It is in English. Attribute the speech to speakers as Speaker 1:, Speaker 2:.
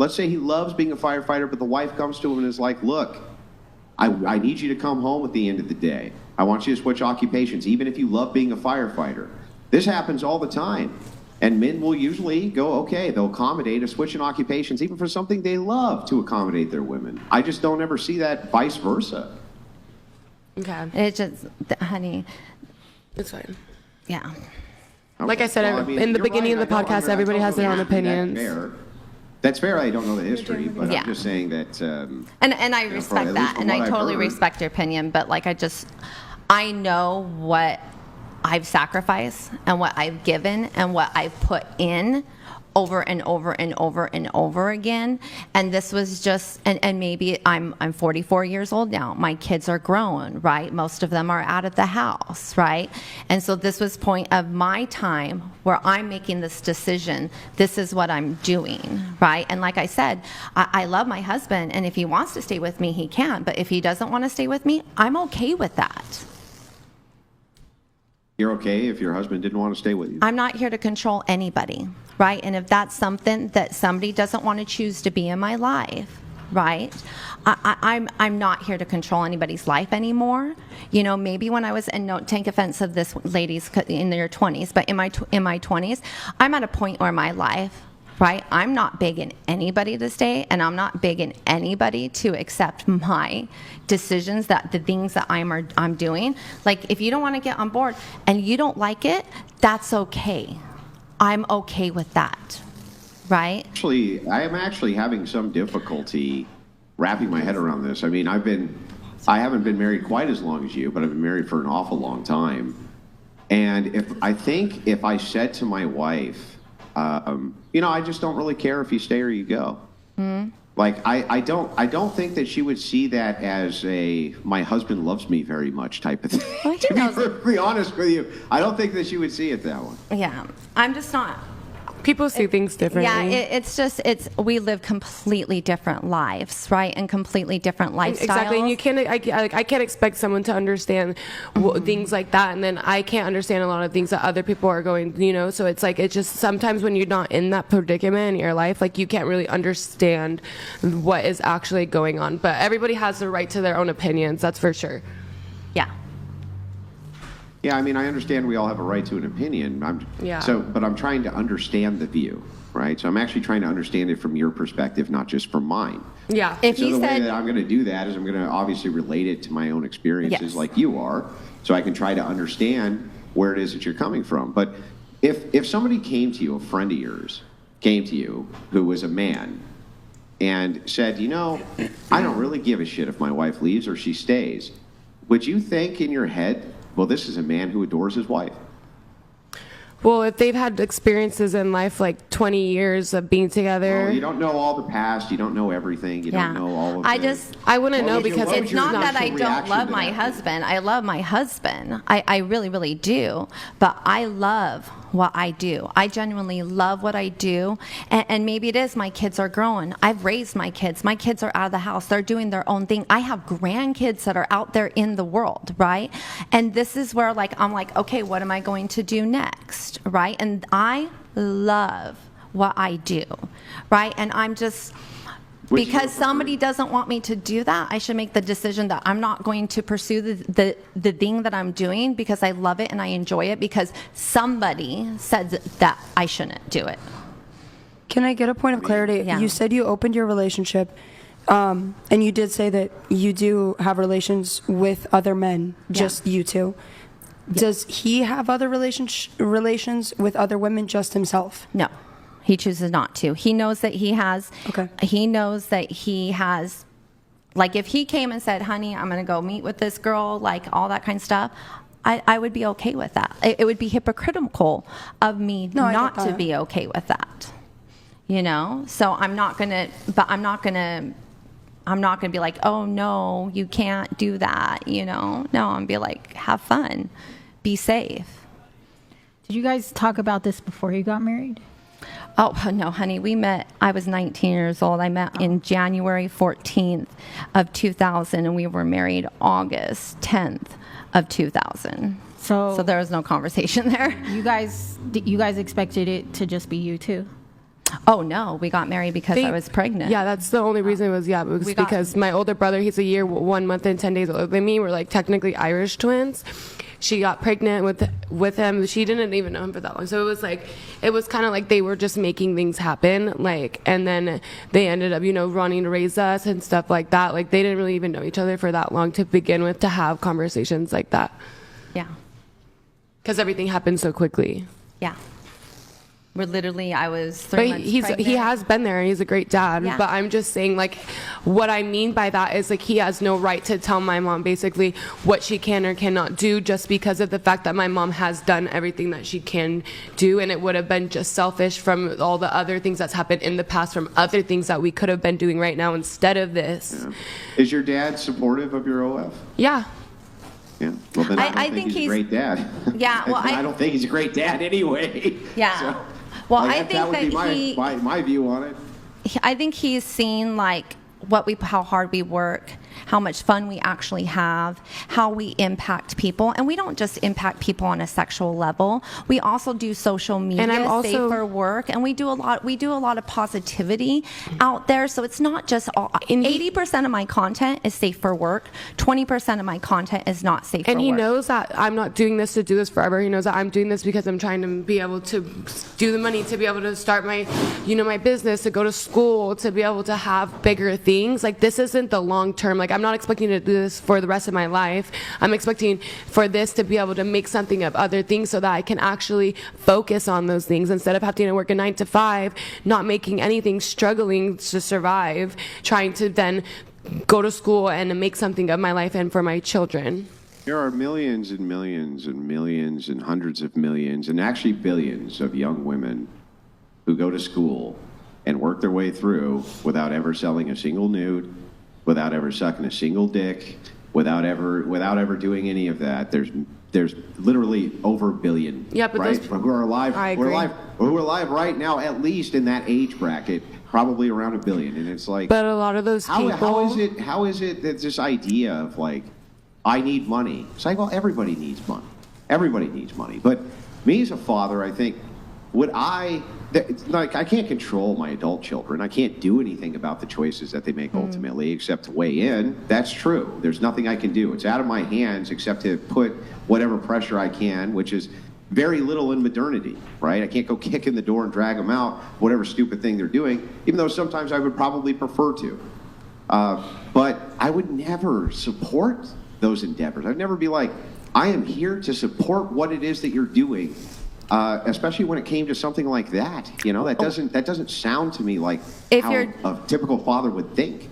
Speaker 1: let's say he loves being a firefighter, but the wife comes to him and is like, look, I need you to come home at the end of the day. I want you to switch occupations, even if you love being a firefighter. This happens all the time. And men will usually go, okay, they'll accommodate a switch in occupations, even for something they love, to accommodate their women. I just don't ever see that vice versa.
Speaker 2: Okay.
Speaker 3: It's just, honey.
Speaker 2: It's fine.
Speaker 3: Yeah.
Speaker 1: Okay.
Speaker 2: Like I said,
Speaker 1: Well, I mean,
Speaker 2: in the
Speaker 1: you're
Speaker 2: beginning
Speaker 1: right.
Speaker 2: of the podcast, everybody has their own opinions.
Speaker 1: That's fair. I don't know the history, but
Speaker 3: Yeah.
Speaker 1: I'm just saying that.
Speaker 3: And I respect that, and I totally respect your opinion, but like I know what I've sacrificed and what I've given and what I've put in over and over and over and over again. And this was just, and maybe I'm 44 years old now. My kids are grown, right? Most of them are out of the house, right? And so this was point of my time where I'm making this decision. This is what I'm doing, right? And like I said, I love my husband, and if he wants to stay with me, he can. But if he doesn't want to stay with me, I'm okay with that.
Speaker 1: You're okay if your husband didn't want to stay with you?
Speaker 3: I'm not here to control anybody, right? And if that's something that somebody doesn't want to choose to be in my life, right? I'm not here to control anybody's life anymore. You know, maybe when I was, and don't take offense of this, ladies, in their 20s, but in my 20s, I'm at a point where my life, right? I'm not begging anybody to stay, and I'm not begging anybody to accept my decisions, that the things that I'm doing. Like, if you don't want to get on board and you don't like it, that's okay. I'm okay with that, right?
Speaker 1: Actually, I am actually having some difficulty wrapping my head around this. I mean, I haven't been married quite as long as you, but I've been married for an awful long time. And if I said to my wife, you know, I just don't really care if you stay or you go. Mm-hmm. Like, I don't think that she would see that as a my husband loves me very much type of thing.
Speaker 3: Well,
Speaker 1: to be perfectly honest with you, I don't think that she would see it that way.
Speaker 3: Yeah, I'm just not.
Speaker 2: People see things differently.
Speaker 3: Yeah, we live completely different lives, right? And completely different lifestyles.
Speaker 2: Exactly, and you can't. I can't expect someone to understand things like that, and then I can't understand a lot of things that other people are going. You know, so it's like it's just sometimes when you're not in that predicament in your life, like you can't really understand what is actually going on. But everybody has the right to their own opinions. That's for sure.
Speaker 3: Yeah.
Speaker 1: Yeah, I mean, I understand we all have a right to an opinion. But I'm trying to understand the view, right? So I'm actually trying to understand it from your perspective, not just from mine.
Speaker 2: Yeah.
Speaker 3: If
Speaker 1: so
Speaker 3: you
Speaker 1: the
Speaker 3: said,
Speaker 1: way that I'm going to do that is I'm going to obviously relate it to my own experiences,
Speaker 3: yes,
Speaker 1: like you are, so I can try to understand where it is that you're coming from. But if somebody came to you, a friend of yours came to you who was a man and said, you know, I don't really give a shit if my wife leaves or she stays, would you think in your head, well, this is a man who adores his wife?
Speaker 2: Well, if they've had experiences in life like 20 years of being together.
Speaker 1: Well, you don't know all the past. You don't know everything. You don't know all of it.
Speaker 2: I wouldn't know because
Speaker 3: it's not that I don't love my husband. I love my husband. I really, really do. But I love what I do. I genuinely love what I do. And maybe it is my kids are growing. I've raised my kids. My kids are out of the house. They're doing their own thing. I have grandkids that are out there in the world, right? And this is where I'm like, okay, what am I going to do next, right? And I love what I do, right? And I'm just... Because somebody doesn't want me to do that, I should make the decision that I'm not going to pursue the thing that I'm doing because I love it and I enjoy it because somebody said that I shouldn't do it.
Speaker 4: Can I get a point of clarity?
Speaker 3: Yeah.
Speaker 4: You said you opened your relationship, and you did say that you do have relations with other men, just you two. Yeah. Does he have other relations with other women, just himself?
Speaker 3: No. He chooses not to. He knows that he has.
Speaker 4: Okay.
Speaker 3: He knows that he has. Like, if he came and said, honey, I'm going to go meet with this girl, like all that kind of stuff, I would be okay with that. It would be hypocritical of me not to be okay with that. You know? So I'm not going to be like, oh, no, you can't do that, you know? No, I'm going to be like, have fun. Be safe.
Speaker 5: Did you guys talk about this before you got married?
Speaker 3: Oh, no, honey. We met, I was 19 years old. I met in January 14th of 2000, and we were married August 10th of 2000. So there was no conversation there.
Speaker 5: You guys expected it to just be you two?
Speaker 3: Oh no, we got married because I was pregnant.
Speaker 2: Yeah, that's the only reason it was, it was because my older brother, he's a year, 1 month and 10 days older than me. We're like technically Irish twins. She got pregnant with him. She didn't even know him for that long. So it was kind of like they were just making things happen. Like, and then they ended up, wanting to raise us and stuff like that. Like, they didn't really even know each other for that long to begin with, to have conversations like that.
Speaker 3: Yeah.
Speaker 2: Because everything happened so quickly.
Speaker 3: Yeah. We're literally, I was 3 months pregnant.
Speaker 2: He has been there, and he's a great dad.
Speaker 3: Yeah.
Speaker 2: But I'm just saying, like, what I mean by that is, like, he has no right to tell my mom basically what she can or cannot do, just because of the fact that my mom has done everything that she can do, and it would have been just selfish from all the other things that's happened in the past, from other things that we could have been doing right now instead of this.
Speaker 1: Yeah. Is your dad supportive of your OF?
Speaker 2: Yeah.
Speaker 1: Yeah. Well, then
Speaker 3: I think
Speaker 1: he's a great dad.
Speaker 3: Yeah. Well,
Speaker 1: I don't think he's a great dad anyway.
Speaker 3: Yeah.
Speaker 1: So,
Speaker 3: well,
Speaker 1: like,
Speaker 3: I think
Speaker 1: that would be my view on it.
Speaker 3: I think he's seen like how hard we work, how much fun we actually have, how we impact people, and we don't just impact people on a sexual level. We also do social media,
Speaker 2: and I'm also,
Speaker 3: safer work, and we do a lot of positivity out there. So it's not just 80% of my content is safe for work, 20% of my content is not safe for work.
Speaker 2: And he knows that I'm not doing this to do this forever. He knows that I'm doing this because I'm trying to be able to do the money, to be able to start my my business, to go to school, to be able to have bigger things. Like, this isn't the long term. Like, I'm not expecting to do this for the rest of my life. I'm expecting for this to be able to make something of other things so that I can actually focus on those things instead of having to work a 9 to 5, not making anything, struggling to survive, trying to then go to school and make something of my life and for my children.
Speaker 1: There are millions and millions and millions and hundreds of millions and actually billions of young women who go to school and work their way through without ever selling a single nude, without ever sucking a single dick, without ever doing any of that. There's literally over a billion,
Speaker 2: yeah, but
Speaker 1: right?
Speaker 2: those,
Speaker 1: who are alive.
Speaker 2: I
Speaker 1: who are
Speaker 2: agree.
Speaker 1: alive. Who are alive right now, at least in that age bracket, probably around 1 billion. And it's like,
Speaker 2: but a lot of those people.
Speaker 1: How is it that this idea of like, I need money? It's like, well, everybody needs money. Everybody needs money. But me as a father, I think, I can't control my adult children. I can't do anything about the choices that they make ultimately, except to weigh in. That's true. There's nothing I can do. It's out of my hands except to put whatever pressure I can, which is very little in modernity, right? I can't go kick in the door and drag them out, whatever stupid thing they're doing, even though sometimes I would probably prefer to. But I would never support those endeavors. I'd never be like, I am here to support what it is that you're doing. Especially when it came to something like that, that doesn't sound to me like how a typical father would think.